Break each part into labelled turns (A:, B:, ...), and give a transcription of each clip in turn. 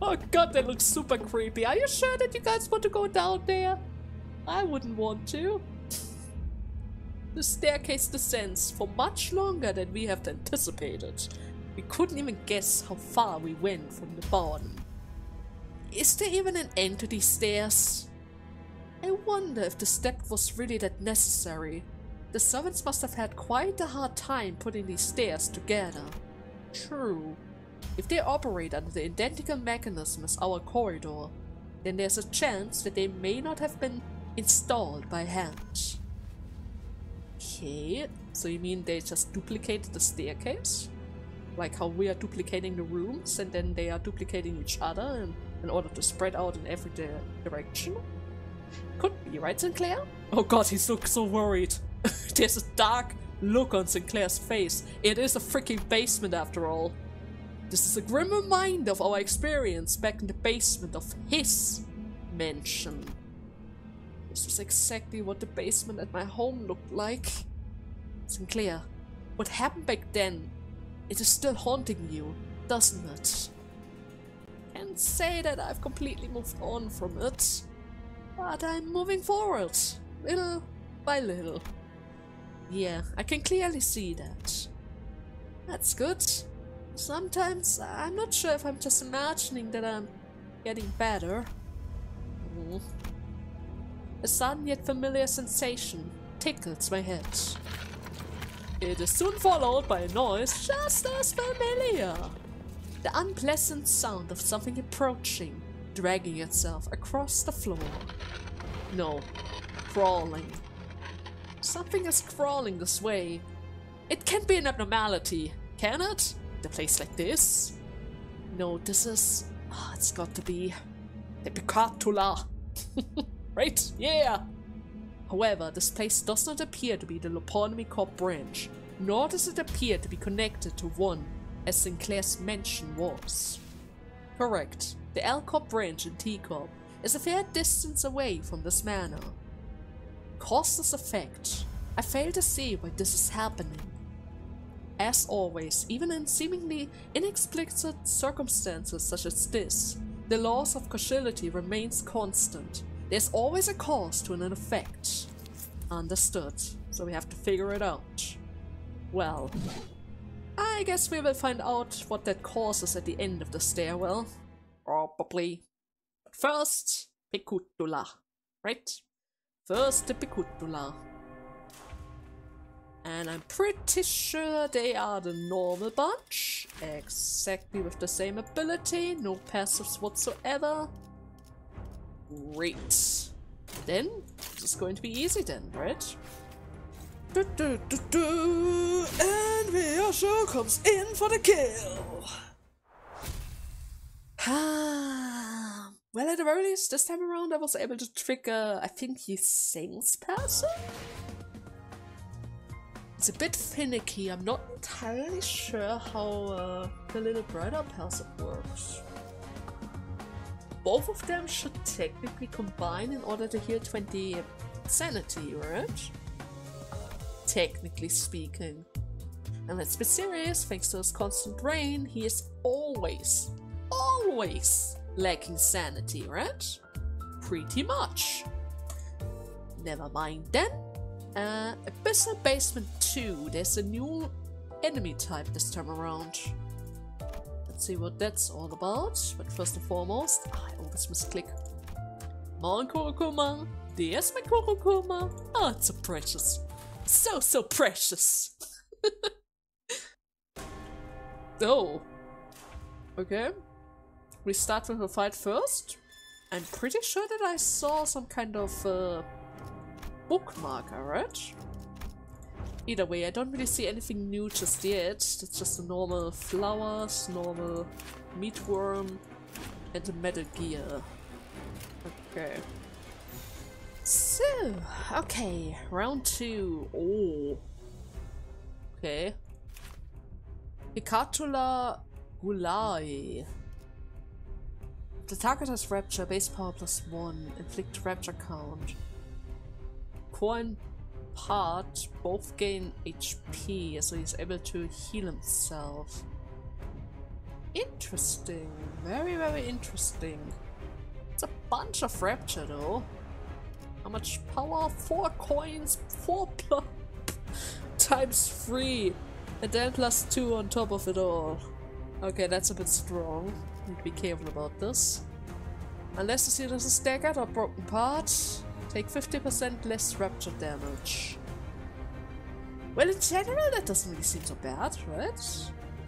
A: Oh god, that looks super creepy. Are you sure that you guys want to go down there? I wouldn't want to. The staircase descends for much longer than we have anticipated. We couldn't even guess how far we went from the bottom. Is there even an end to these stairs? I wonder if the step was really that necessary. The servants must have had quite a hard time putting these stairs together. True. If they operate under the identical mechanism as our corridor, then there's a chance that they may not have been installed by hand. Okay, so you mean they just duplicated the staircase? Like how we are duplicating the rooms and then they are duplicating each other in order to spread out in every direction? Could be, right, Sinclair? Oh god, he looks so worried. There's a dark look on Sinclair's face. It is a freaking basement after all. This is a grim reminder of our experience back in the basement of his mansion. This was exactly what the basement at my home looked like. Sinclair, what happened back then, it is still haunting you, doesn't it? Can't say that I've completely moved on from it, but I'm moving forward, little by little. Yeah, I can clearly see that. That's good. Sometimes I'm not sure if I'm just imagining that I'm getting better. A sudden yet familiar sensation tickles my head. It is soon followed by a noise just as familiar. The unpleasant sound of something approaching, dragging itself across the floor. No, crawling. Something is crawling this way. It can't be an abnormality, can it? A place like this? No, this is... Oh, it's got to be... the Picatula. Right? Yeah! However, this place does not appear to be the Loponomy Corp branch, nor does it appear to be connected to one, as Sinclair's mansion was. Correct. The L Corp branch in T Corp is a fair distance away from this manor. Cause this effect. I fail to see why this is happening. As always, even in seemingly inexplicit circumstances such as this, the laws of causality remains constant. There's always a cause to an effect. Understood. So we have to figure it out. Well, I guess we will find out what that cause is at the end of the stairwell. Probably. But first, Picutula. Right? First the Picutula. And I'm pretty sure they are the normal bunch. Exactly with the same ability. No passives whatsoever. Great. Then, this is going to be easy then, right? And Vyasho comes in for the kill. Well, at the very least, this time around I was able to trigger, I think he sings passive? It's a bit finicky. I'm not entirely sure how the little brighter passive works. Both of them should technically combine in order to heal 20 sanity, right? Technically speaking. And let's be serious, thanks to his constant rain, he is always lacking sanity, right? Pretty much. Never mind then. Abyssal Basement 2, there's a new enemy type this time around. Let's see what that's all about, but first and foremost, I always misclick. Come on, Kurokuma! There's my Kurokuma! Oh, it's so precious. So precious! Oh. Okay. We start with a fight first. I'm pretty sure that I saw some kind of bookmarker, right? Either way, I don't really see anything new just yet. It's just the normal flowers, normal meatworm, and the Metal Gear. Okay. So, okay, round 2. Oh. Okay. Picatula Gulai. The target has rapture, base power +1, inflict rapture count. Core and part both gain HP, so he's able to heal himself. Interesting. Very, very interesting. It's a bunch of rapture though. How much power? 4 coins, 4 plus times 3, and then plus 2 on top of it all. Okay, that's a bit strong. Need to be careful about this. Unless you see there's a staggered or broken part, take 50% less rapture damage. Well, in general, that doesn't really seem so bad, right?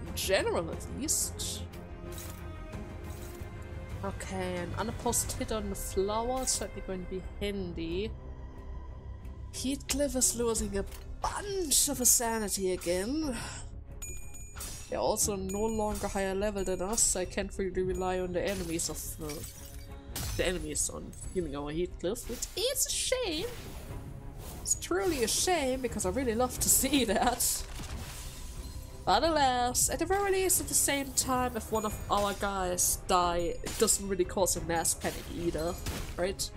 A: In general, at least. Okay, an unopposed hit on the flower is certainly going to be handy. Heathcliff is losing a bunch of his sanity again. They're also no longer higher level than us, so I can't really rely on the enemies of the enemies on healing our Heathcliff, which is a shame. It's truly a shame because I really love to see that. But alas, at the very least, at the same time, if one of our guys die, it doesn't really cause a mass panic either, right?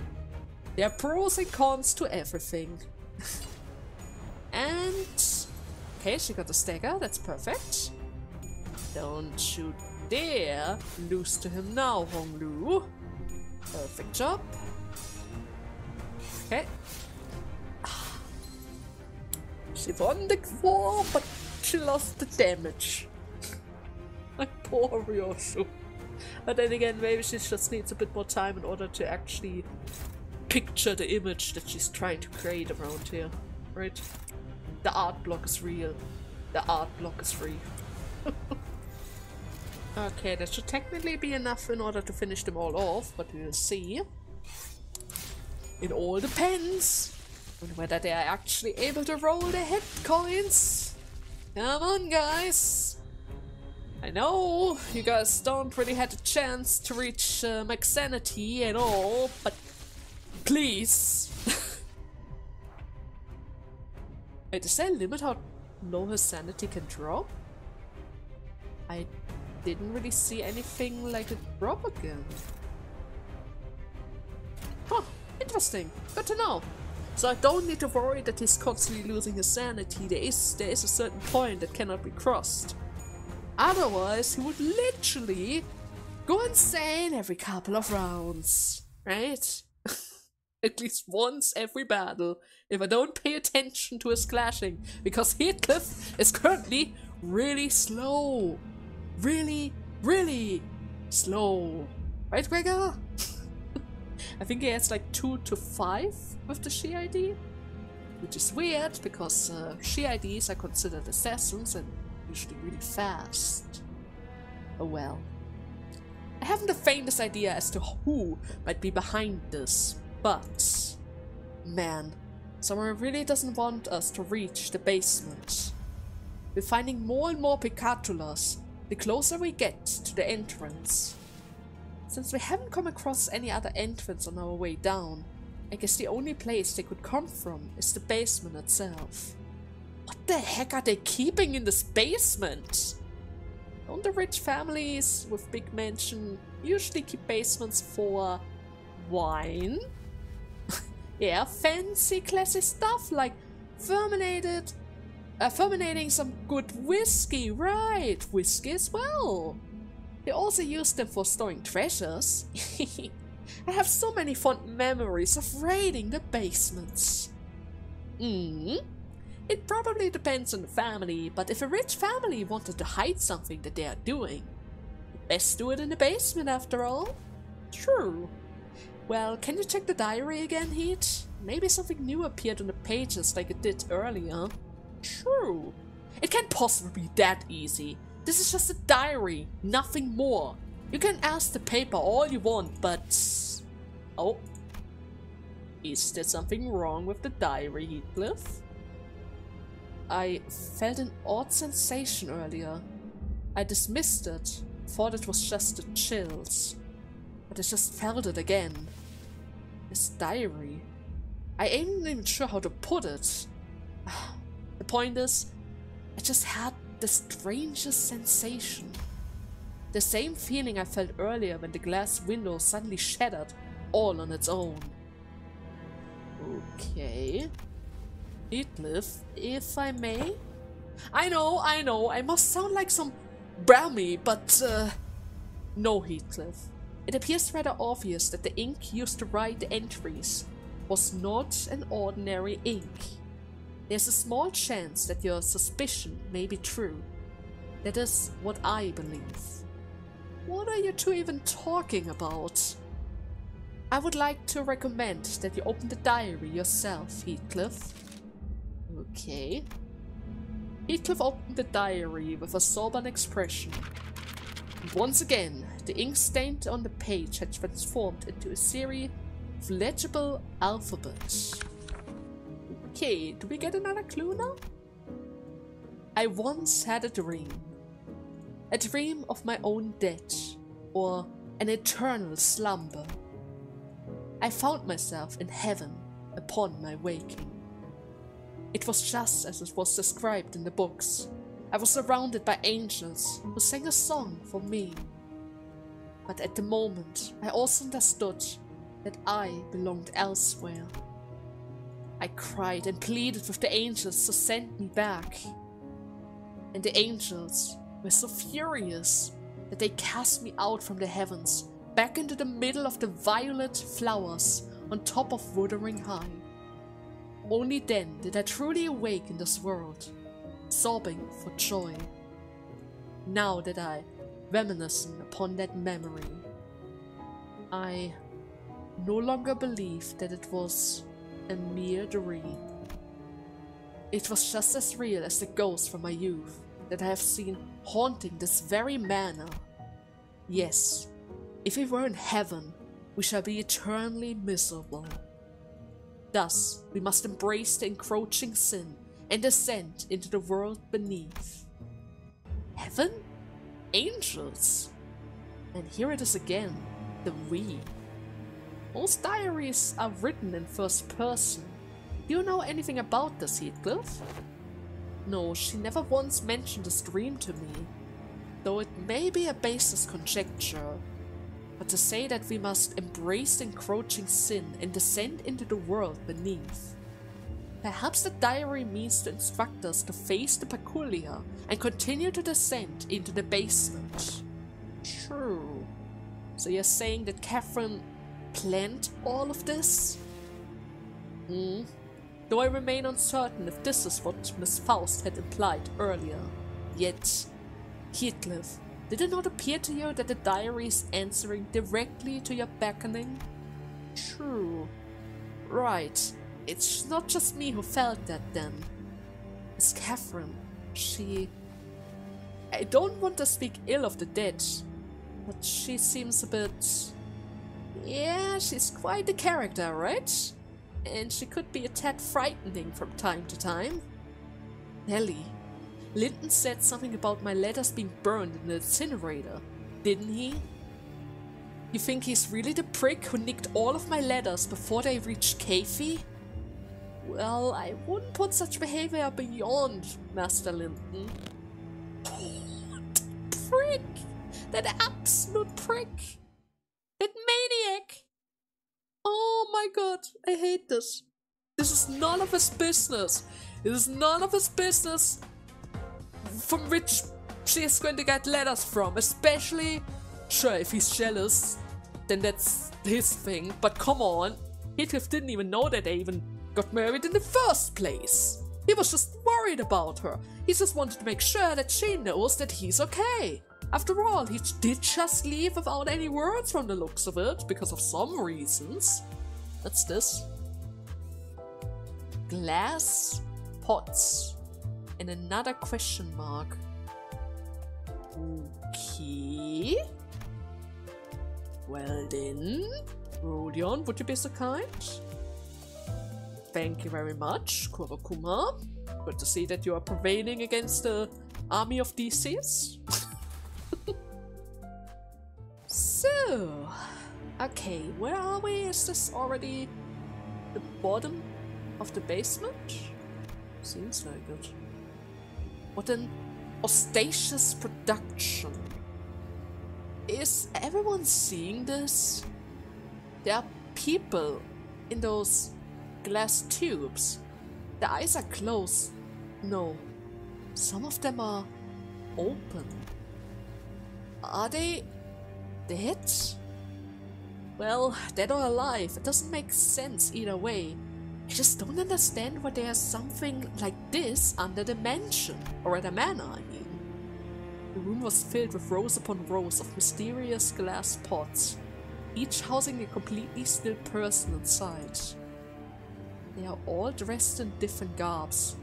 A: There are pros and cons to everything. And... okay, she got the stagger, that's perfect. Don't you dare lose to him now, Honglu. Perfect job. Okay. She won the war, but she lost the damage. My poor Ryoshu. But then again, maybe she just needs a bit more time in order to actually picture the image that she's trying to create around here, right? The art block is real. The art block is free. Okay, that should technically be enough in order to finish them all off, but we'll see. It all depends on whether they are actually able to roll their hit coins. Come on, guys! I know you guys don't really have a chance to reach max sanity at all, but please! Wait, is there a limit how low his sanity can drop? I didn't really see anything like it drop again. Huh, interesting. Good to know. So I don't need to worry that he's constantly losing his sanity. There is a certain point that cannot be crossed. Otherwise, he would literally go insane every couple of rounds, right? At least once every battle, if I don't pay attention to his clashing, because Heathcliff is currently really slow. Really, really slow. Right, Gregor? I think he has like 2 to 5 with the She ID, which is weird because She IDs are considered assassins and usually really fast. Oh well. I haven't the faintest idea as to who might be behind this, but man, someone really doesn't want us to reach the basement. We're finding more and more Picatulas the closer we get to the entrance. Since we haven't come across any other entrance on our way down, I guess the only place they could come from is the basement itself. What the heck are they keeping in this basement? Don't the rich families with big mansion usually keep basements for wine? Yeah, fancy classy stuff like fermenting some good whiskey, right? Whiskey as well. They also use them for storing treasures. I have so many fond memories of raiding the basements. It probably depends on the family, but if a rich family wanted to hide something that they are doing, best do it in the basement after all. True. Well, can you check the diary again, Heat? Maybe something new appeared on the pages like it did earlier. True. It can't possibly be that easy. This is just a diary, nothing more. You can ask the paper all you want, but... oh. Is there something wrong with the diary, Heathcliff? I felt an odd sensation earlier. I dismissed it, thought it was just the chills. But I just felt it again. This diary. I ain't even sure how to put it. The point is, I just had the strangest sensation. The same feeling I felt earlier when the glass window suddenly shattered all on its own. Okay. Heathcliff, if I may? I know, I must sound like some bear me, but no, Heathcliff. It appears rather obvious that the ink used to write the entries was not an ordinary ink. There's a small chance that your suspicion may be true. That is what I believe. What are you two even talking about? I would like to recommend that you open the diary yourself, Heathcliff. Okay. Heathcliff opened the diary with a sober expression. And once again, the ink stained on the page had transformed into a series of legible alphabets. Okay, do we get another clue now? I once had a dream. A dream of my own death, or an eternal slumber. I found myself in heaven upon my waking. It was just as it was described in the books. I was surrounded by angels who sang a song for me. But at the moment, I also understood that I belonged elsewhere. I cried and pleaded with the angels to send me back. And the angels were so furious that they cast me out from the heavens, back into the middle of the violet flowers on top of Wuthering High. Only then did I truly awake in this world, sobbing for joy. Now that I reminisce upon that memory, I no longer believe that it was a mere dream. It was just as real as the ghost from my youth that I have seen haunting this very manor. Yes, if we were in heaven, we shall be eternally miserable. Thus, we must embrace the encroaching sin and descend into the world beneath. Heaven? Angels? And here it is again, the we. Most diaries are written in first person. Do you know anything about this, Heathcliff? No, she never once mentioned this dream to me, though it may be a baseless conjecture. But to say that we must embrace the encroaching sin and descend into the world beneath. Perhaps the diary means to instruct us to face the peculiar and continue to descend into the basement. True. So you're saying that Catherine planned all of this? Though I remain uncertain if this is what Miss Faust had implied earlier. Yet, Heathcliff, did it not appear to you that the diary is answering directly to your beckoning? True. Right. It's not just me who felt that then. Miss Catherine, she... I don't want to speak ill of the dead, but she seems a bit... Yeah, she's quite a character, right? And she could be a tad frightening from time to time. Nelly, Linton said something about my letters being burned in the incinerator, didn't he? You think he's really the prick who nicked all of my letters before they reached Kathy? Well, I wouldn't put such behavior beyond Master Linton. That prick! That absolute prick! That maniac! Oh my god, I hate this. This is none of his business. It is none of his business from which she is going to get letters from. Especially, sure, if he's jealous, then that's his thing. But come on, Heathcliff didn't even know that they even got married in the first place. He was just worried about her. He just wanted to make sure that she knows that he's okay. After all, he did just leave without any words from the looks of it, because of some reasons. What's this? Glass pots. And another question mark. Okay. Well then, Rodion, would you be so kind? Thank you very much, Kurokuma. Good to see that you are prevailing against the army of DCs. So, okay, where are we? Is this already the bottom of the basement? Seems like it. What an ostentatious production. Is everyone seeing this? There are people in those glass tubes. The eyes are closed. No, some of them are open. Are they dead? Well, dead or alive, it doesn't make sense either way. I just don't understand why there's something like this under the mansion, or at a manor, I mean. The room was filled with rows upon rows of mysterious glass pots, each housing a completely still person inside. They are all dressed in different garbs.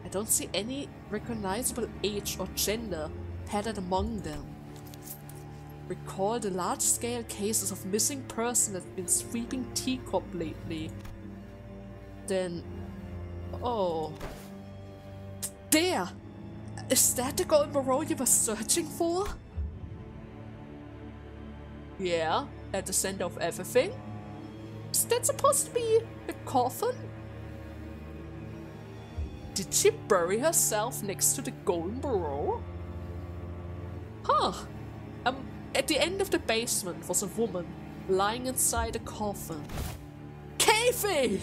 A: I don't see any recognizable age or gender patterned among them. Recall the large-scale cases of missing persons that have been sweeping Teacup lately. Then... oh... there! Is that the golden barrel you were searching for? Yeah, at the center of everything. Is that supposed to be a coffin? Did she bury herself next to the golden barrel? Huh. At the end of the basement was a woman lying inside a coffin. Kathy!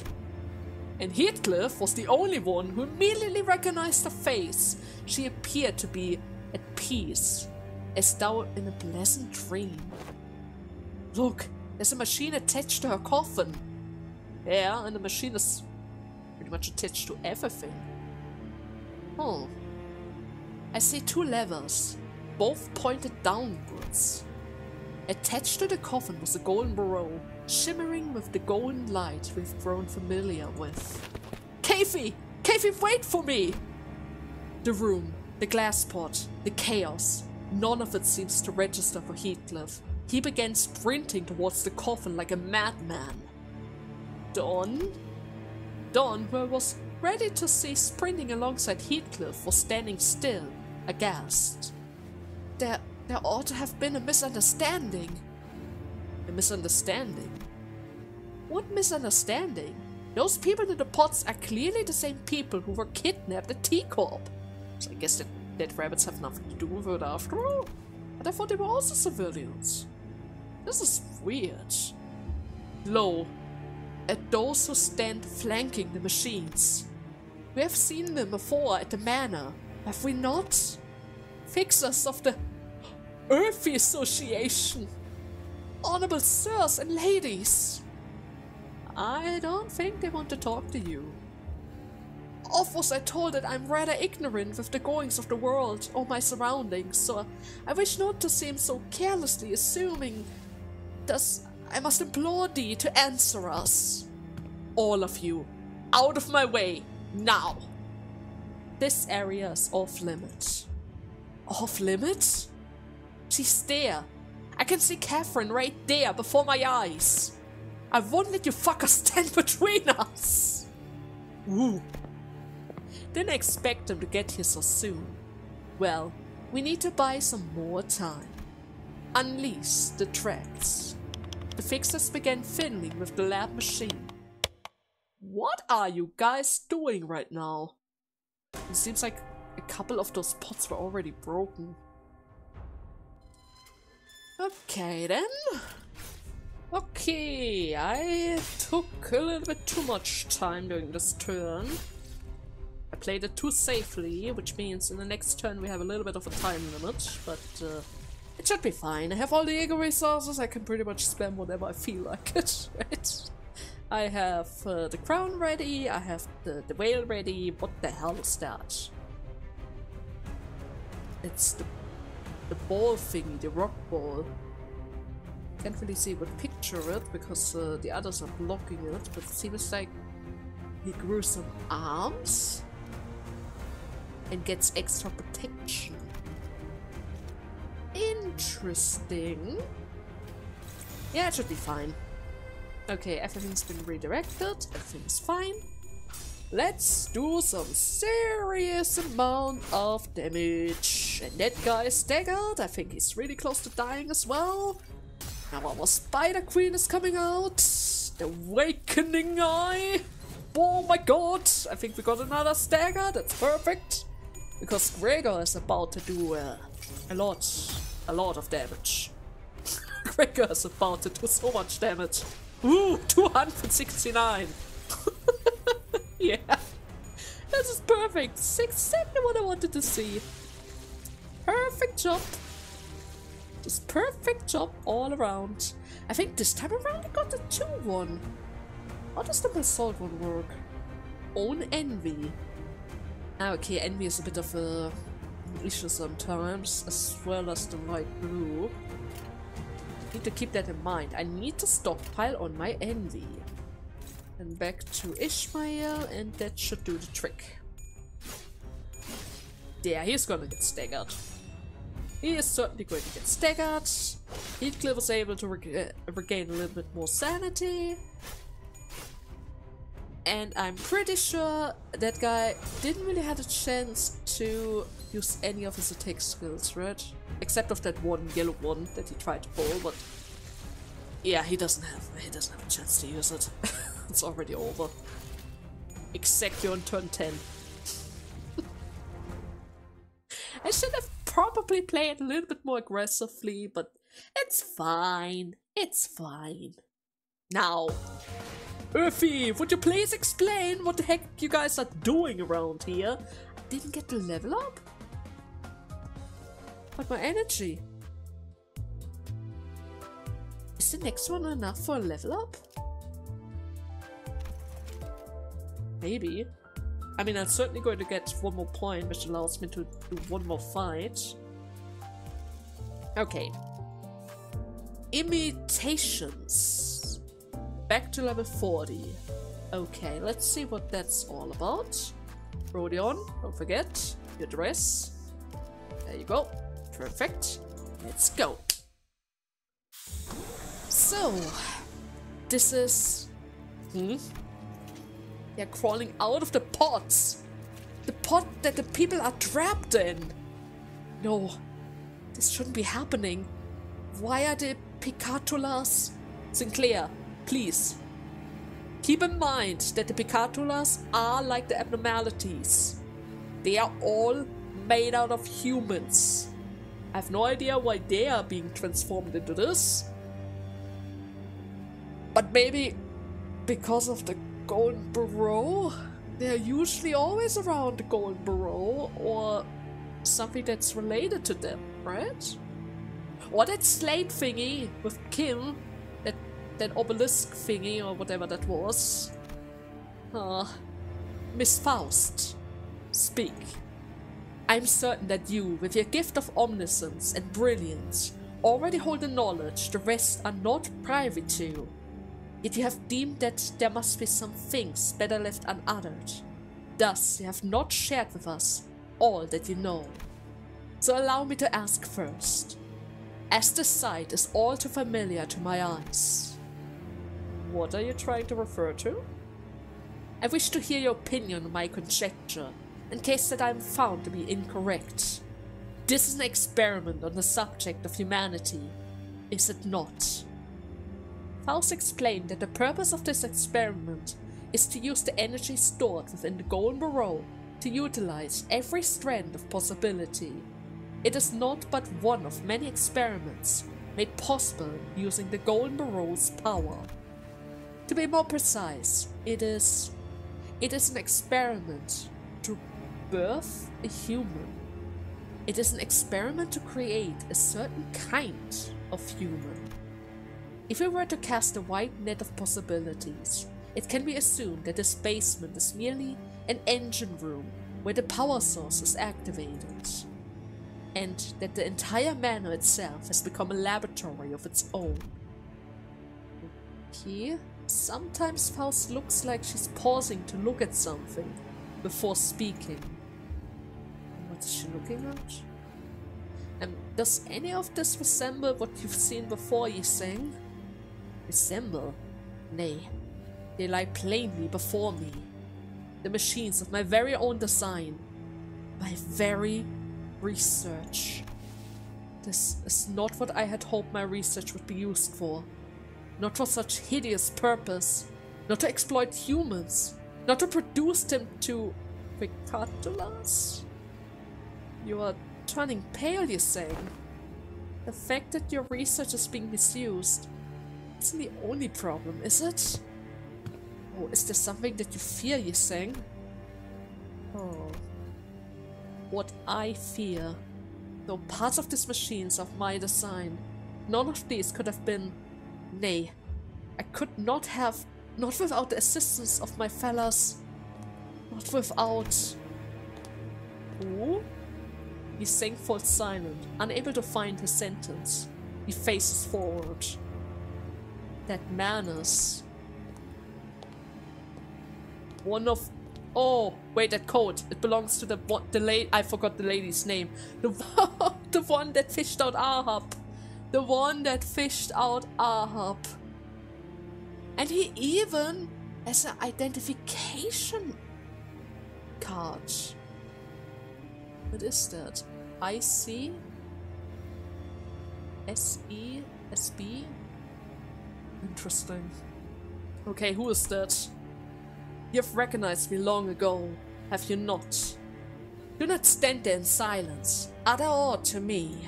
A: And Heathcliff was the only one who immediately recognized her face. She appeared to be at peace, as though in a pleasant dream. Look, there's a machine attached to her coffin. Yeah, and the machine is pretty much attached to everything. Oh. I see two levers, both pointed downwards. Attached to the coffin was a golden barrel, shimmering with the golden light we've grown familiar with. Kathy! Kathy, wait for me! The room, the glass pot, the chaos. None of it seems to register for Heathcliff. He began sprinting towards the coffin like a madman. Don, who I was ready to see sprinting alongside Heathcliff, was standing still, aghast. There ought to have been a misunderstanding. A misunderstanding? What misunderstanding? Those people in the pots are clearly the same people who were kidnapped at Teacup. So I guess that dead rabbits have nothing to do with it after all. But I thought they were also civilians. This is weird. Lo, at those who stand flanking the machines. We have seen them before at the manor, have we not? Fixers of the Öufi Association. Honorable sirs and ladies. I don't think they want to talk to you. Off was I told that I'm rather ignorant with the goings of the world or my surroundings, so I wish not to seem so carelessly assuming. Thus, I must implore thee to answer us. All of you, out of my way, now! This area is off limits. Off limits? She's there. I can see Catherine right there before my eyes. I won't let you fuckers stand between us. Ooh. Didn't expect them to get here so soon. Well, we need to buy some more time. Unleash the tracks. The fixers began fiddling with the lab machine. What are you guys doing right now? It seems like a couple of those pots were already broken. Okay then. Okay, I took a little bit too much time during this turn. I played it too safely, which means in the next turn we have a little bit of a time limit, but it should be fine. I have all the ego resources, I can pretty much spam whatever I feel like it, right? I have the crown ready, I have the whale ready. What the hell is that? It's the ball thingy, the rock ball. Can't really see what picture it because the others are blocking it, but it seems like he grew some arms and gets extra protection. Interesting. Yeah, it should be fine. Okay, everything's been redirected, everything's fine. Let's do some serious amount of damage. And that guy is staggered. I think he's really close to dying as well. Now our Spider Queen is coming out. The Awakening Eye. Oh my god. I think we got another stagger. That's perfect. Because Gregor is about to do a lot of damage. Gregor is about to do so much damage. Ooh, 269. Yeah, this is perfect. Exactly what I wanted to see. Perfect job. Just perfect job all around. I think this time around I got the 2-1. How does the basalt one work? Own envy. Ah, okay, envy is a bit of a issue sometimes, as well as the light blue. Need to keep that in mind. I need to stockpile on my envy. And back to Ishmael, and that should do the trick. Yeah, he's gonna get staggered. He is certainly going to get staggered. Heathcliff was able to regain a little bit more sanity. And I'm pretty sure that guy didn't really have a chance to use any of his attack skills, right? Except of that one yellow one that he tried to pull, but yeah, he doesn't have a chance to use it. It's already over. Exactly on turn 10. I should have probably played a little bit more aggressively, but it's fine. It's fine. Now, Öufi, would you please explain what the heck you guys are doing around here? I didn't get to level up? But my energy. Is the next one enough for a level up? Maybe. I mean, I'm certainly going to get one more point, which allows me to do one more fight. Okay. Imitations. Back to level 40. Okay, let's see what that's all about. Rodion, don't forget your dress. There you go. Perfect. Let's go. So, this is... They're crawling out of the pots. The pot that the people are trapped in. No, this shouldn't be happening. Why are the Picatulas? Sinclair, please. Keep in mind that the Picatulas are like the abnormalities. They are all made out of humans. I have no idea why they are being transformed into this. But maybe because of the Golden Burrow? They're usually always around the Golden Burrow, or something that's related to them, right? Or that slate thingy with Kim, that obelisk thingy or whatever that was. Miss Faust, speak. I'm certain that you, with your gift of omniscience and brilliance, already hold the knowledge the rest are not privy to. Yet you have deemed that there must be some things better left unuttered. Thus, you have not shared with us all that you know. So allow me to ask first, as the sight is all too familiar to my eyes. What are you trying to refer to? I wish to hear your opinion on my conjecture, in case that I am found to be incorrect. This is an experiment on the subject of humanity, is it not? Faust explained that the purpose of this experiment is to use the energy stored within the Golden Burrow to utilize every strand of possibility. It is not but one of many experiments made possible using the Golden Burrow's power. To be more precise, it is an experiment to birth a human. It is an experiment to create a certain kind of human. If we were to cast a wide net of possibilities, it can be assumed that this basement is merely an engine room where the power source is activated, and that the entire manor itself has become a laboratory of its own. Okay, sometimes Faust looks like she's pausing to look at something before speaking. What is she looking at? And does any of this resemble what you've seen before, Yiseng? Resemble? Nay, they lie plainly before me. The machines of my very own design, my very research. This is not what I had hoped my research would be used for. Not for such hideous purpose. Not to exploit humans. Not to produce them to Picatulas. You are turning pale, you say. The fact that your research is being misused isn't the only problem, is it? Oh, is there something that you fear, you saying? Oh. What I fear Though parts of these machines of my design, none of these could have been... Nay, I could not have... Not without the assistance of my fellows. Not without... Ooh? He's thankful silent, unable to find his sentence. He faces forward. That man is... one of... Oh, wait, that coat. It belongs to the lady... I forgot the lady's name. The one that fished out Ahab. The one that fished out Ahab. And he even has an identification card. What is that? IC? SE? SB? Interesting. Okay, who is that? You've recognized me long ago, have you not? Do not stand there in silence. Utter aught to me.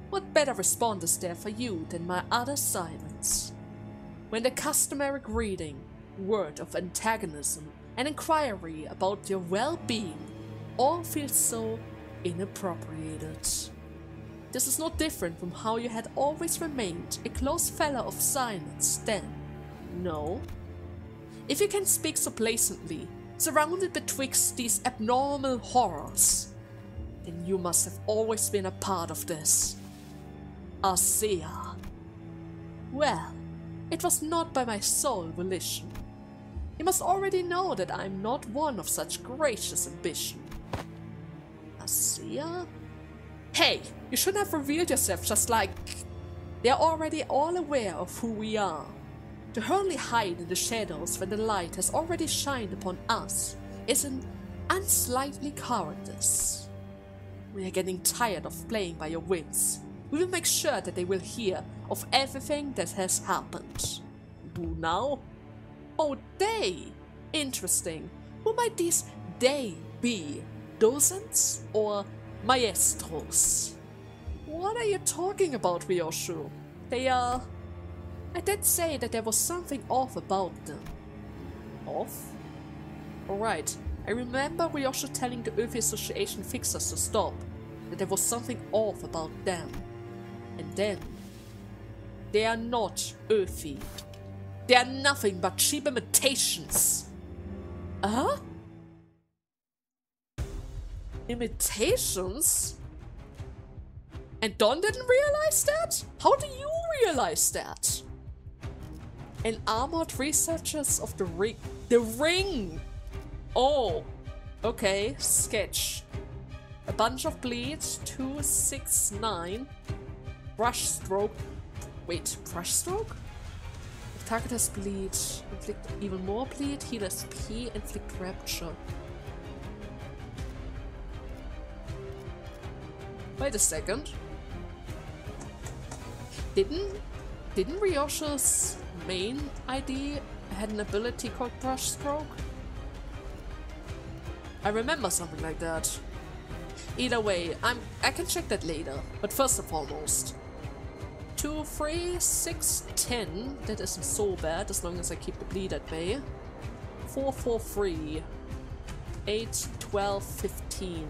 A: What better response is there for you than my utter silence? When the customary greeting, word of antagonism, and inquiry about your well-being all feel so inappropriated. This is not different from how you had always remained a close fellow of silence then. No? If you can speak so blatantly, surrounded betwixt these abnormal horrors, then you must have always been a part of this. Arcea. Well, it was not by my sole volition. You must already know that I am not one of such gracious ambition. Arcea? Hey, you shouldn't have revealed yourself just like... They're already all aware of who we are. To hurriedly hide in the shadows when the light has already shined upon us is an unsightly cowardice. We are getting tired of playing by your whims. We will make sure that they will hear of everything that has happened. Who now? Oh, they! Interesting. Who might these they be? Docents or maestros? What are you talking about, Ryoshu? They are... I did say that there was something off about them. Off? Alright, I remember Ryoshu telling the Öufi Association Fixers to stop, that there was something off about them. And then, they are not Öufi. They are nothing but cheap imitations. Huh? Imitations? And Don didn't realize that? How do you realize that? And armored researchers of the ring. The ring! Oh, okay, sketch. A bunch of bleed, 2, 6, 9. Brush stroke. Wait, brush stroke? If target has bleed, inflict even more bleed, heal SP, inflict rapture. Wait a second. Didn't Ryoshu's main ID had an ability called Brush Stroke? I remember something like that. Either way, I can check that later, but first and foremost. 2, 3, 6, 10. That isn't so bad as long as I keep the bleed at bay. 4, 4, 3. 8, 12, 15.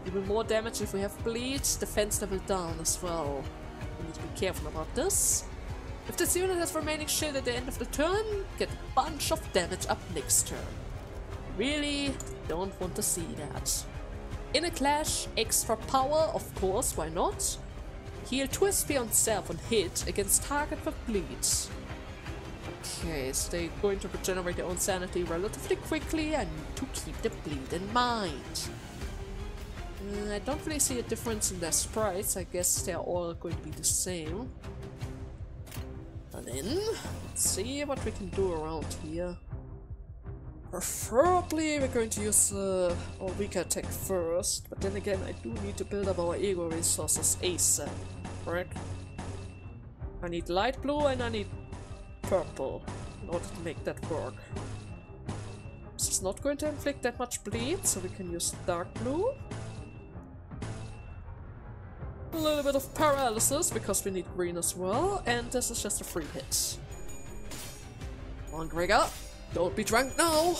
A: Even more damage if we have bleed. Defense level down as well. We need to be careful about this. If this unit has remaining shield at the end of the turn, get a bunch of damage up next turn. Really don't want to see that. In a clash, extra power, of course, why not? Heal 2 SP on self on hit against target with bleed. Okay, so they're going to regenerate their own sanity relatively quickly. I need to keep the bleed in mind. I don't really see a difference in their sprites. I guess they're all going to be the same. And then, let's see what we can do around here. Preferably we're going to use our weaker attack first, but then again I do need to build up our ego resources ASAP, correct? I need light blue and I need purple in order to make that work. This is not going to inflict that much bleed, so we can use dark blue. A little bit of paralysis, because we need green as well, and this is just a free hit. Come on, Gregor, don't be drunk now!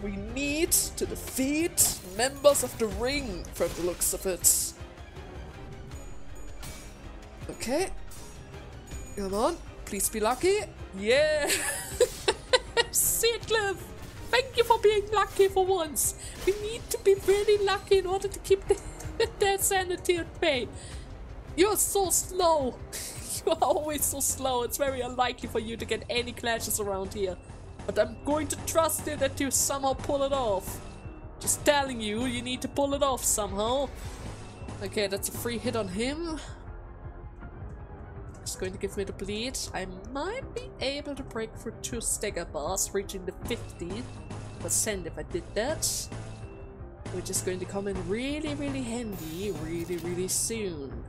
A: We need to defeat members of the ring, from the looks of it. Okay. Come on. Please be lucky. Yeah! See it, Cliff! Thank you for being lucky for once. We need to be really lucky in order to keep their sanity at bay. You're so slow. You are always so slow. It's very unlikely for you to get any clashes around here. But I'm going to trust it that you somehow pull it off. Just telling you, you need to pull it off somehow. Okay, that's a free hit on him. It's going to give me the bleed. I might be able to break through 2 stagger bars, reaching the 50% if I did that. Which is going to come in really, really handy, really soon.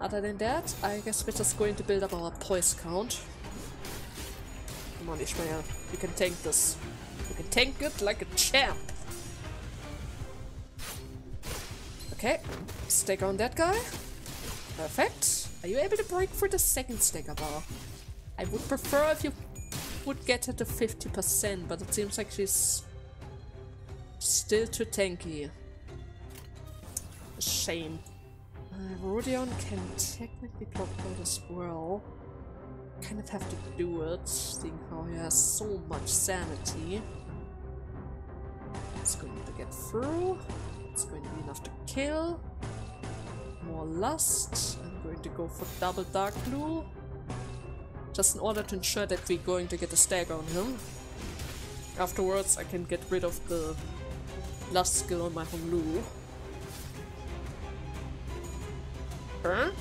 A: Other than that, I guess we're just going to build up our poise count. Come on, Ishmael. You can tank this. You can tank it like a champ. Okay, stagger on that guy. Perfect. Are you able to break through the 2nd stagger bar? I would prefer if you would get her to 50%, but it seems like she's still too tanky. A shame. Rodion can technically block that as well. Kind of have to do it, seeing how he has so much sanity. It's going to get through. It's going to be enough to kill. More lust. I'm going to go for double dark blue. Just in order to ensure that we're going to get a stagger on him. Afterwards I can get rid of the lust skill on my Honglu. Huh?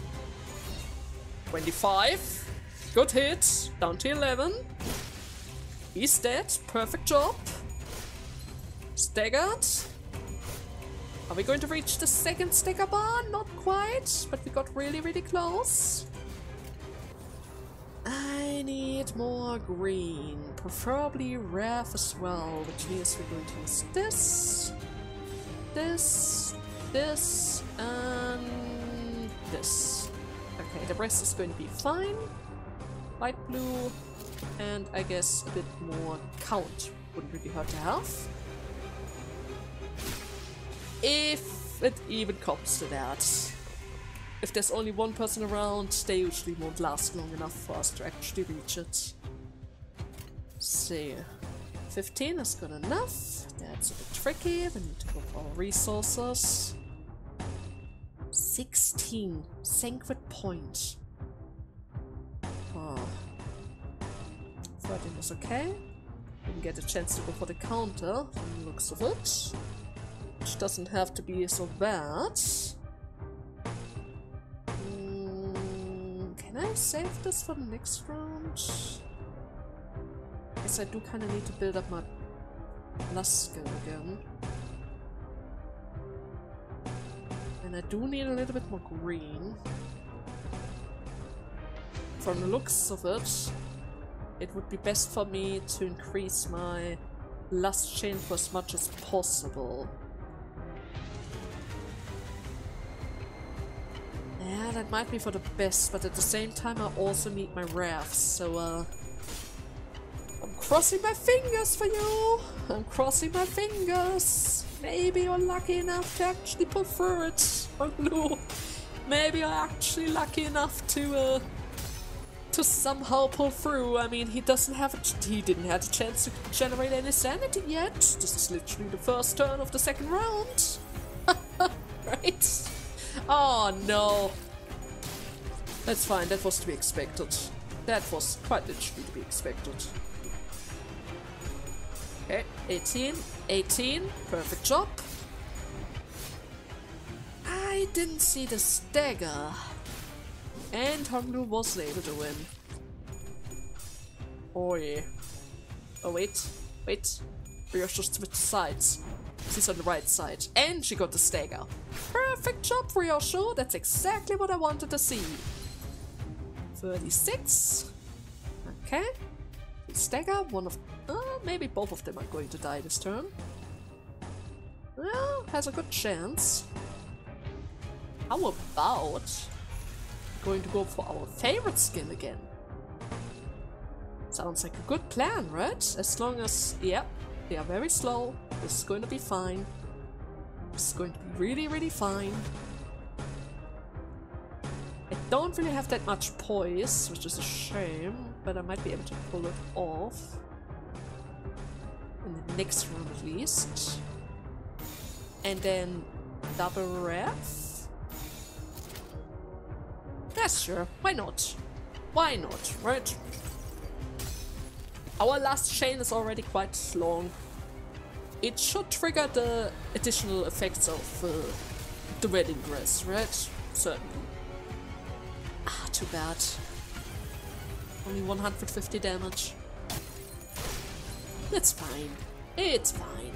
A: 25. Good hit. Down to 11. He's dead. Perfect job. Staggered. Are we going to reach the 2nd stagger bar? Not quite, but we got really close. I need more green. Preferably Raf as well, which means we're going to use this, this, and this. Okay, the rest is going to be fine. Light blue, and I guess a bit more count wouldn't really hurt to have. If it even comes to that. If there's only one person around, they usually won't last long enough for us to actually reach it. See. 15 is good enough. That's a bit tricky. We need to go for our resources. 16. Sacred point. Oh. 13 is okay. Didn't get a chance to go for the counter from the looks of it. Which doesn't have to be so bad. Can I save this for the next round? Guess I do kind of need to build up my lust skill again. And I do need a little bit more green. From the looks of it, it would be best for me to increase my lust chain for as much as possible. Yeah, that might be for the best, but at the same time I also need my rafts, so I'm crossing my fingers for you! I'm crossing my fingers! Maybe you're lucky enough to actually pull through it! Oh no! Maybe you're actually lucky enough to somehow pull through. I mean, he didn't have a chance to generate any sanity yet. This is literally the first turn of the 2nd round. Right? Oh no. That's fine, that was to be expected. That was quite literally to be expected. Okay, 18, 18, perfect job. I didn't see the stagger. And Honglu wasn't able to win. Oh yeah. Oh wait, wait. We are just switched sides. She's on the right side. And she got the stagger. Perfect job, Ryosho. That's exactly what I wanted to see. 36. Okay. Stagger, one of... maybe both of them are going to die this turn. Well, has a good chance. How about going to go for our favorite skill again? Sounds like a good plan, right? As long as... yeah, they are very slow. This is going to be fine. This is going to be really, really fine. don't really have that much poise, which is a shame, but I might be able to pull it off. In the next round at least. And then double ref. Yes, sure. Why not? Why not, right? Our last chain is already quite long. It should trigger the additional effects of the wedding dress, right? Certainly. Ah, too bad. Only 150 damage. It's fine. It's fine.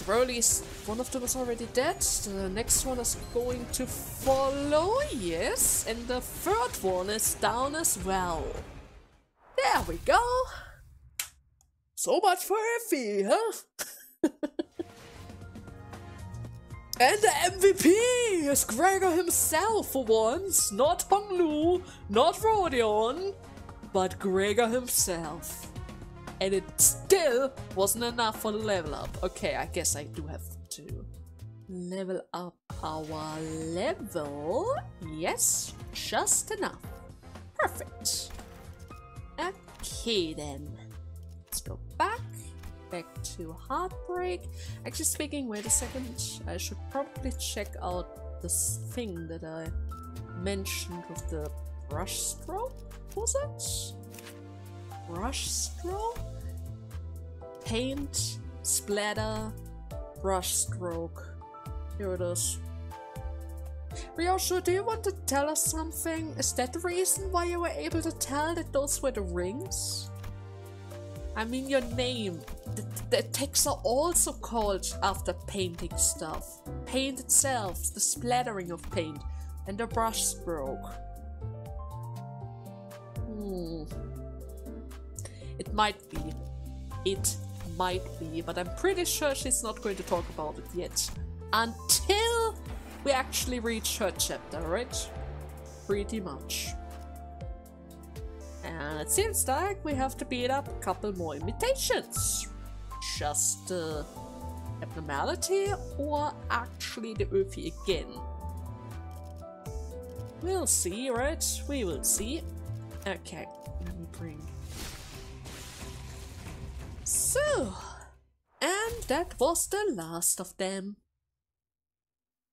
A: The earliest one of them is already dead. The next one is going to follow, yes. And the third one is down as well. There we go. So much for Öufi, huh? And the MVP is Gregor himself for once. Not Honglu, not Rodion, but Gregor himself. And it still wasn't enough for the level up. Okay, I guess I do have to level up our level. Yes, just enough. Perfect. Okay then. Let's go back to Heartbreak. Actually speaking, wait a second. I should probably check out this thing that I mentioned with the brush stroke. Was it? Brush stroke? Paint, splatter, brush stroke. Here it is. Ryoshu, do you want to tell us something? Is that the reason why you were able to tell that those were the rings? I mean, your name. The attacks are also called after painting stuff. Paint itself, the splattering of paint, and the brush stroke. It might be. It might be, but I'm pretty sure she's not going to talk about it yet. Until we actually reach her chapter, right? Pretty much. And it seems like we have to beat up a couple more imitations. Just abnormality or actually the Öufi again? We'll see, right? We will see. Okay, let me bring. So, and that was the last of them.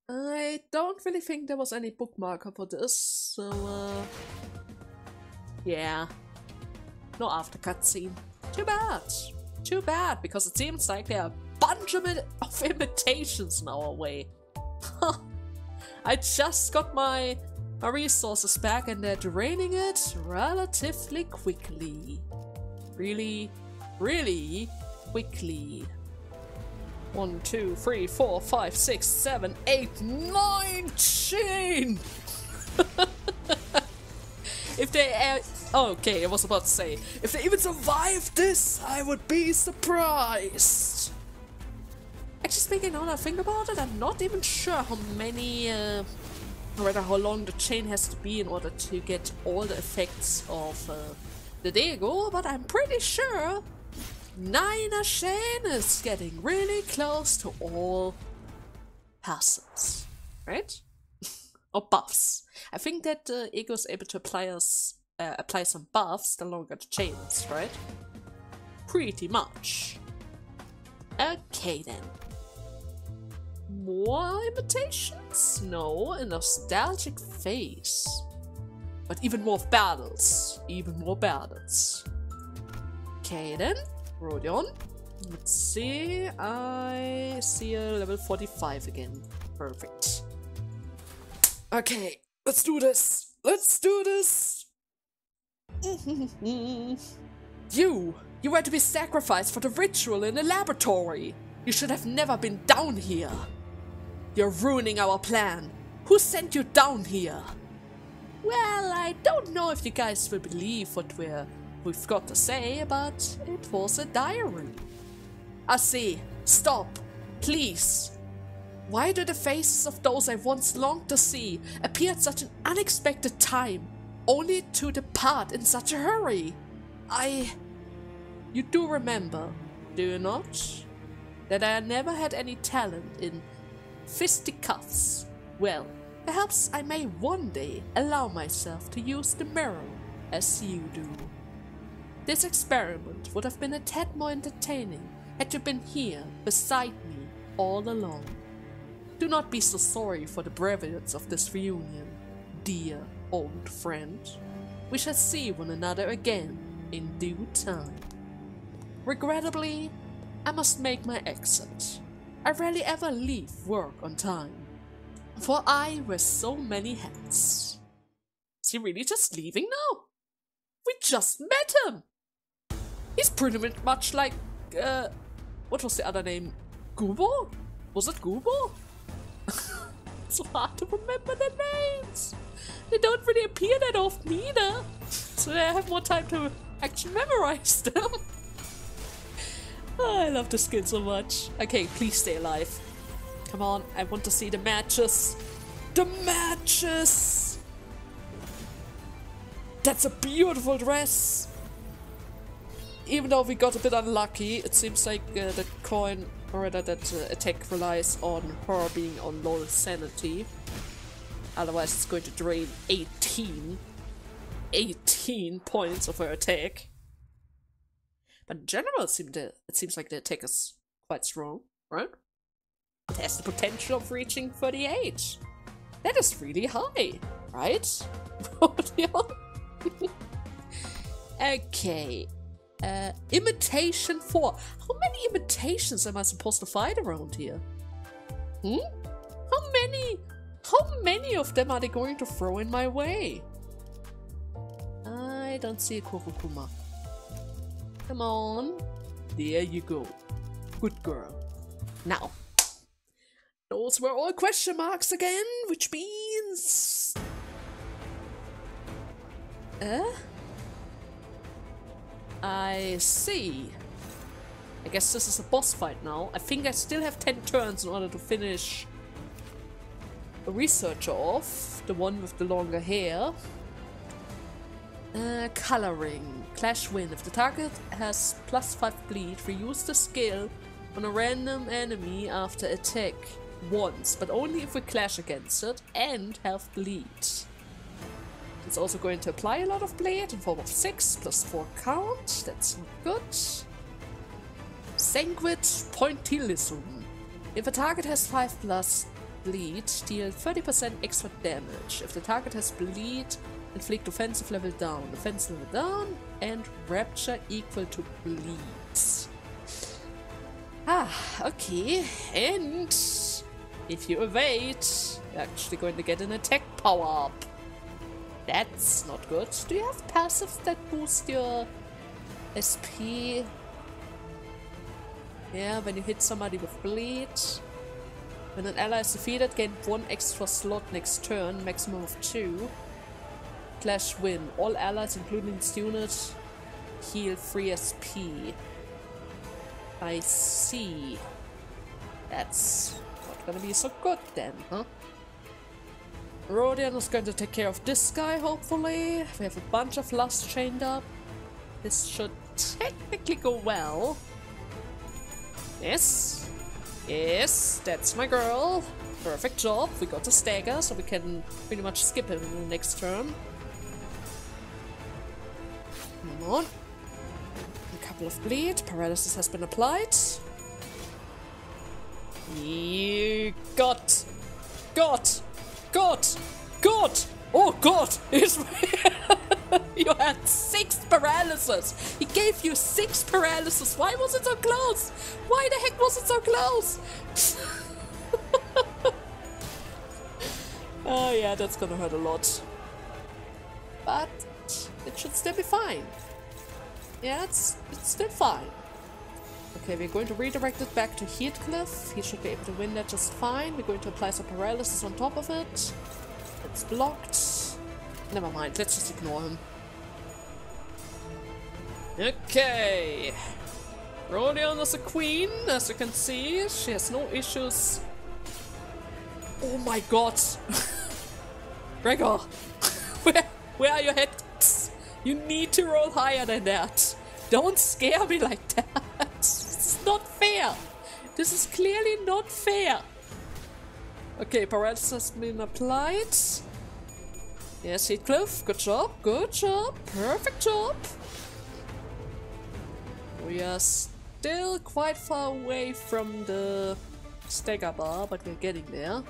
A: I don't really think there was any bookmarker for this, so yeah, no after cutscene. Too bad. Too bad, because it seems like there are a bunch of imitations in our way. I just got my resources back and they're draining it relatively quickly. Really quickly. 1, 2, 3, 4, 5, 6, 7, 8, 9 chain! If they okay, I was about to say, if they even survive this, I would be surprised. Actually speaking, now that I think about it, I'm not even sure how many, or rather how long the chain has to be in order to get all the effects of the Dego, but I'm pretty sure 9 chain is getting really close to all passes, right? Or buffs. I think that Ego is able to apply some buffs the longer the chain is, right? Pretty much. Okay then. More imitations? No, a nostalgic face. But even more battles. Even more battles. Okay then. Rodion. Let's see. I see a level 45 again. Perfect. Okay, let's do this. Let's do this. You were to be sacrificed for the ritual in the laboratory. You should have never been down here. You're ruining our plan. Who sent you down here? Well, I don't know if you guys will believe what we've got to say, but it was a diary. I see. Stop. Please. Why do the faces of those I once longed to see appear at such an unexpected time, only to depart in such a hurry? You do remember, do you not? That I never had any talent in fisticuffs. Well, Perhaps I may one day allow myself to use the mirror as you do. This experiment would have been a tad more entertaining had you been here beside me all along. Do not be so sorry for the brevities of this reunion, dear old friend. We shall see one another again in due time. Regrettably, I must make my exit. I rarely ever leave work on time, for I wear so many hats. Is he really just leaving now? We just met him! He's pretty much like, what was the other name? Gubo? Was it Gubo? It's so hard to remember their names. They don't really appear that often either, so I have more time to actually memorize them. Oh, I love the skin so much. Okay, please stay alive. Come on, I want to see the matches. The matches! That's a beautiful dress! Even though we got a bit unlucky, it seems like that coin, or rather that attack relies on her being on low sanity. Otherwise it's going to drain 18 points of her attack. But in general it seems like the attack is quite strong, right? It has the potential of reaching 38. That is really high, right? Okay. Imitation 4. How many imitations am I supposed to fight around here? How many of them are they going to throw in my way? I don't see a Kurukuma. Come on. There you go. Good girl. Now. Those were all question marks again, which means... I see. I guess this is a boss fight now. I think I still have 10 turns in order to finish a researcher off. The one with the longer hair. Coloring. Clash win. If the target has +5 bleed, reuse the skill on a random enemy after attack once, but only if we clash against it and have bleed. It's also going to apply a lot of bleed in form of 6 + 4 count. That's not good. Sanguine Pointillism. If a target has 5+ bleed, deal 30% extra damage. If the target has bleed, inflict offensive level down, defense level down, and rapture equal to bleed. Okay. And if you evade, you're actually going to get an attack power up. That's not good. Do you have passives that boost your SP? Yeah, when you hit somebody with bleed. When an ally is defeated, gain 1 extra slot next turn, maximum of 2. Clash win. All allies, including this unit, heal 3 SP. I see. That's not gonna be so good then, huh? Rodion is going to take care of this guy, hopefully. We have a bunch of lust chained up. This should technically go well. Yes. Yes, that's my girl. Perfect job. We got a stagger, so we can pretty much skip him in the next turn. Come on. A couple of bleed. Paralysis has been applied. You got! Oh god! You had 6 paralysis! He gave you 6 paralysis! Why was it so close? Why the heck was it so close? Oh yeah, that's gonna hurt a lot. But it should still be fine. Yeah, it's still fine. Okay, we're going to redirect it back to Heathcliff. He should be able to win that just fine. We're going to apply some paralysis on top of it. It's blocked. Never mind, let's just ignore him. Okay. Rodion is a queen, as you can see. She has no issues. Oh my god. Gregor, where are your heads? You need to roll higher than that. Don't scare me like that. This is not fair. This is clearly not fair. Okay, paralysis has been applied. Yes, Heathcliff, good job, perfect job. We are still quite far away from the stagger bar, but we're getting there.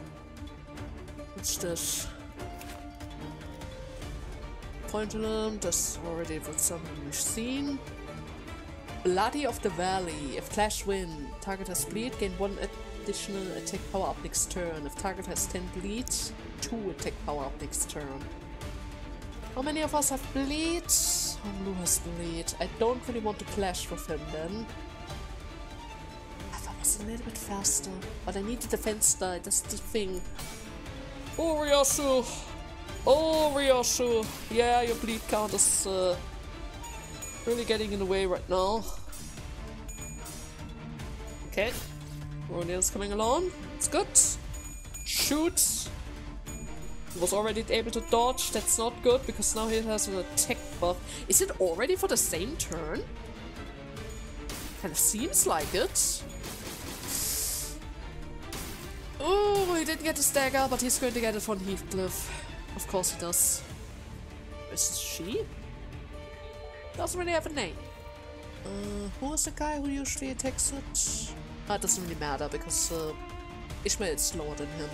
A: What's this? Pointillist, that's already for something we've seen. Bloody of the Valley. If Clash win, target has bleed, gain 1 additional attack power up next turn. If target has 10 bleed, 2 attack power up next turn. How many of us have bleed? Blue has bleed. I don't really want to clash with him then. If I was a little bit faster. But I need the defense die, that's the thing. Oh, Ryasu! Oh, Ryasu! Yeah, your bleed count is really getting in the way right now. Okay. Ronil's coming along. It's good. Shoot! He was already able to dodge. That's not good because now he has an attack buff. Is it already for the same turn? Kind of seems like it. Oh, he didn't get the stagger, but he's going to get it from Heathcliff. Of course he does. Is she? Doesn't really have a name. Who is the guy who usually attacks it? It doesn't really matter because Ishmael is slower than him.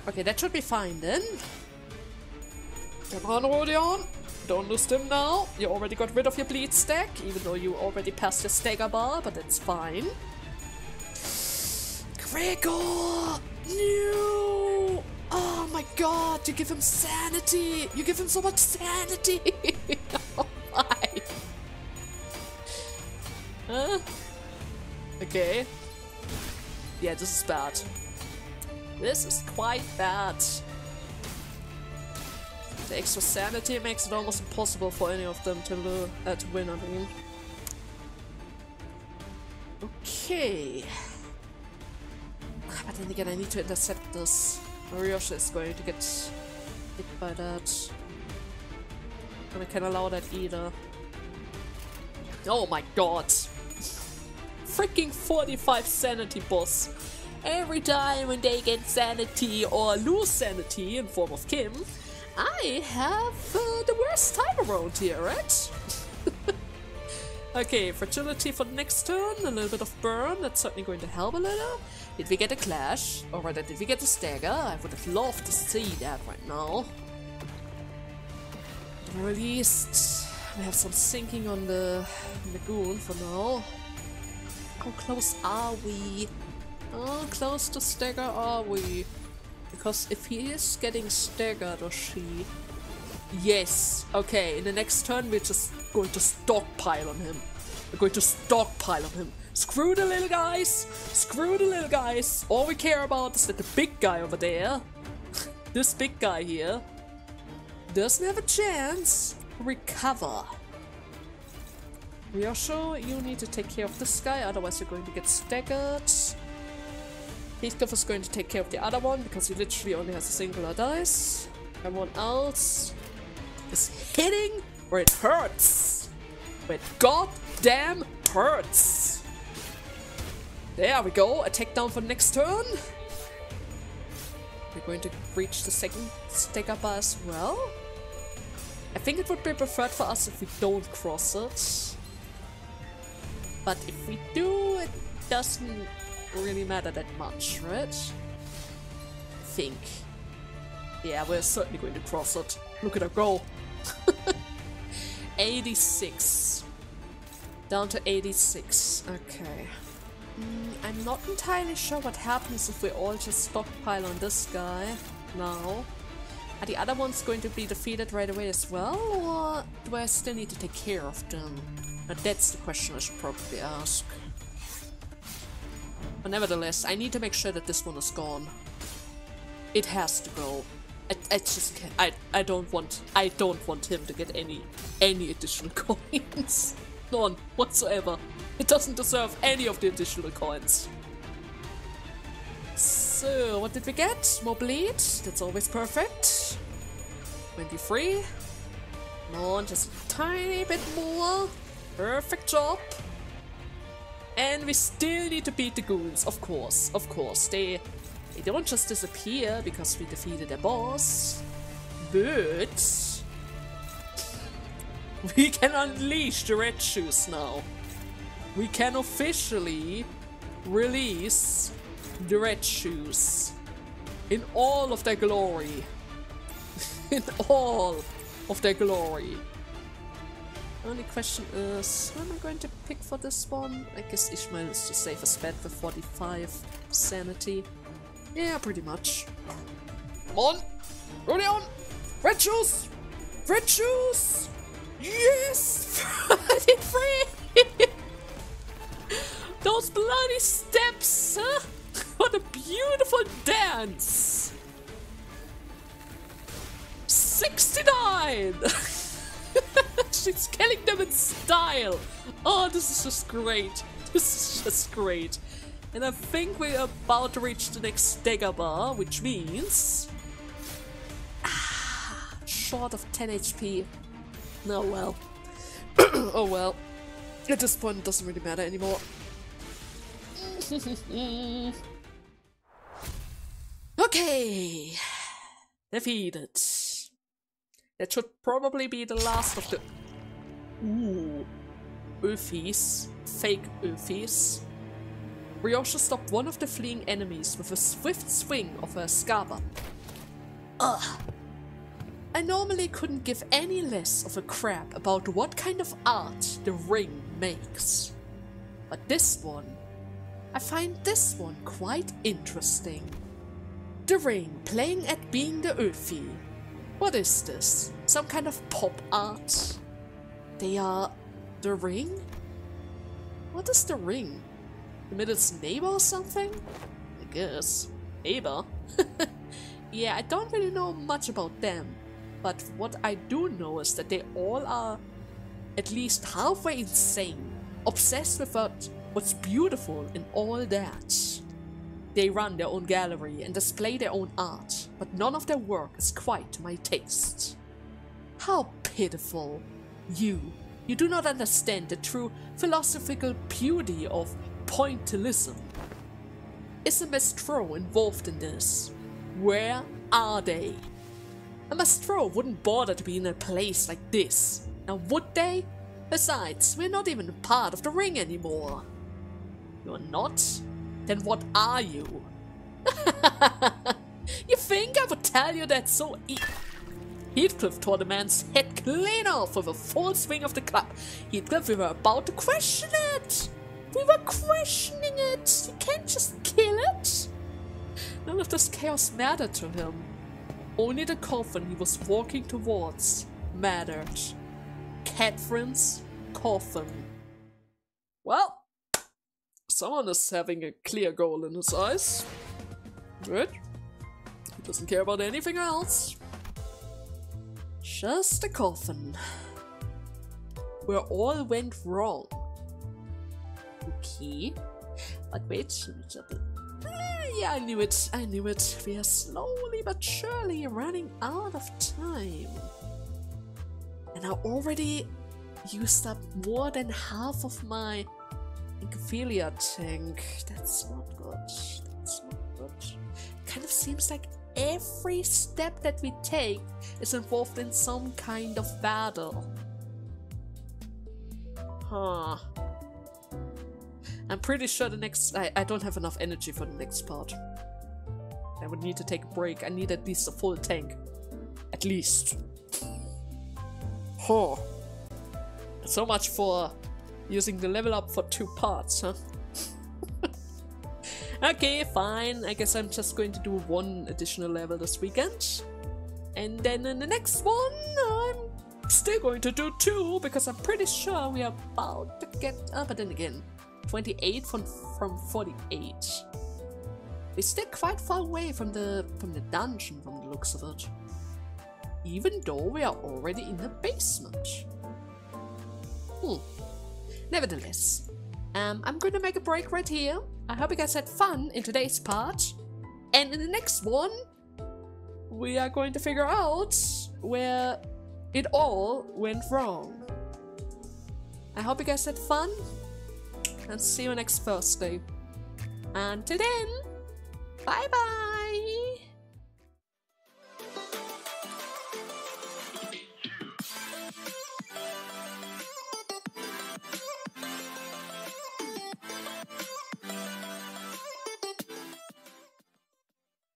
A: Okay, that should be fine then. Come on, Rodion. Don't lose them now. You already got rid of your bleed stack, even though you already passed your stagger bar, but that's fine. Gregor! No! Oh my god, you give him sanity! You give him so much sanity! Oh my! Huh? Okay. Yeah, this is bad. This is quite bad. The extra sanity makes it almost impossible for any of them to win, I mean. Okay. But then again, I need to intercept this. Ryosha is going to get hit by that. And I can't allow that either. Oh my god! Freaking 45 sanity boss! Every time when they get sanity or lose sanity in form of Kim, I have the worst time around here, right? Okay, fragility for the next turn, a little bit of burn, that's certainly going to help a little. Did we get a clash? Or rather, did we get a stagger? I would have loved to see that right now. At the very least, we have some sinking on the lagoon for now. How close are we? How close to stagger are we? Because if he is getting staggered or she... Yes! Okay, in the next turn we're just going to stockpile on him. We're going to stockpile on him. Screw the little guys! Screw the little guys! All we care about is that the big guy over there, this big guy here, doesn't have a chance to recover. Ryosho, you need to take care of this guy, otherwise you're going to get staggered. Heathcliff is going to take care of the other one because he literally only has a singular dice. Everyone else is hitting where it hurts. Where it goddamn hurts. There we go. Attack down for next turn. We're going to reach the second stagger bar as well. I think it would be preferred for us if we don't cross it. But if we do, it doesn't really matter that much, right? I think. Yeah, we're certainly going to cross it. Look at her go. 86. Down to 86. Okay. I'm not entirely sure what happens if we all just stockpile on this guy now. Are the other ones going to be defeated right away as well, or do I still need to take care of them? Now that's the question I should probably ask. But nevertheless, I need to make sure that this one is gone. It has to go. I just can't. I don't want him to get any additional coins. None whatsoever. It doesn't deserve any of the additional coins. So, what did we get? More bleed. That's always perfect. 23. Come on, just a tiny bit more. Perfect job. And we still need to beat the goons, of course, of course. They They don't just disappear because we defeated a boss, but we can unleash the red shoes now. We can officially release the red shoes in all of their glory. In all of their glory. Only question is, what am I going to pick for this one? I guess Ishmael is the safest bet with 45 sanity. Yeah, pretty much. Come on! Roll it on! Red shoes! Red shoes! Yes! 33! Those bloody steps! Huh? What a beautiful dance! 69! She's killing them in style! Oh, this is just great. This is just great. And I think we're about to reach the next dagger bar, which means... short of 10 HP. Oh well. Oh well. At this point it doesn't really matter anymore. Okay. Defeated. That should probably be the last of the... Ooh. Öufis. Fake Öufis. Ryosha stopped one of the fleeing enemies with a swift swing of her scabbard. Ugh. I normally couldn't give any less of a crap about what kind of art the ring makes. But this one, I find this one quite interesting. The ring playing at being the Öufi. What is this? Some kind of pop art? They are the ring? What is the ring? The middle's neighbor or something? I guess. Neighbor? Yeah, I don't really know much about them. But what I do know is that they all are at least halfway insane. Obsessed with what's beautiful in all that. They run their own gallery and display their own art, but none of their work is quite to my taste. How pitiful. You do not understand the true philosophical beauty of pointillism. Is a maestro involved in this? Where are they? A maestro wouldn't bother to be in a place like this. Now would they? Besides, we're not even a part of the ring anymore. You're not? Then what are you? You think I would tell you that so Heathcliff tore the man's head clean off with a full swing of the club. Heathcliff, we were about to question it. We were questioning it. You can't just kill it. None of this chaos mattered to him. Only the coffin he was walking towards mattered. Catherine's coffin. Well, someone is having a clear goal in his eyes. Good. He doesn't care about anything else. Just a coffin. Where all went wrong. Okay. But wait, yeah, I knew it. We are slowly but surely running out of time. And I already used up more than half of my Incophilia tank. That's not good. That's not good. Kind of seems like every step that we take is involved in some kind of battle. Huh. I'm pretty sure the next... I don't have enough energy for the next part. I would need to take a break. I need at least a full tank. At least. Huh. So much for using the level up for 2 parts, huh? Okay, fine. I guess I'm just going to do 1 additional level this weekend. And then in the next one, I'm still going to do 2, because I'm pretty sure we are about to get... but then again, 28 from 48. We're still quite far away from the dungeon from the looks of it. Even though we are already in the basement. Nevertheless, I'm going to make a break right here. I hope you guys had fun in today's part. And in the next one, we are going to figure out where it all went wrong. I hope you guys had fun. And see you next Thursday. Until then, Bye bye!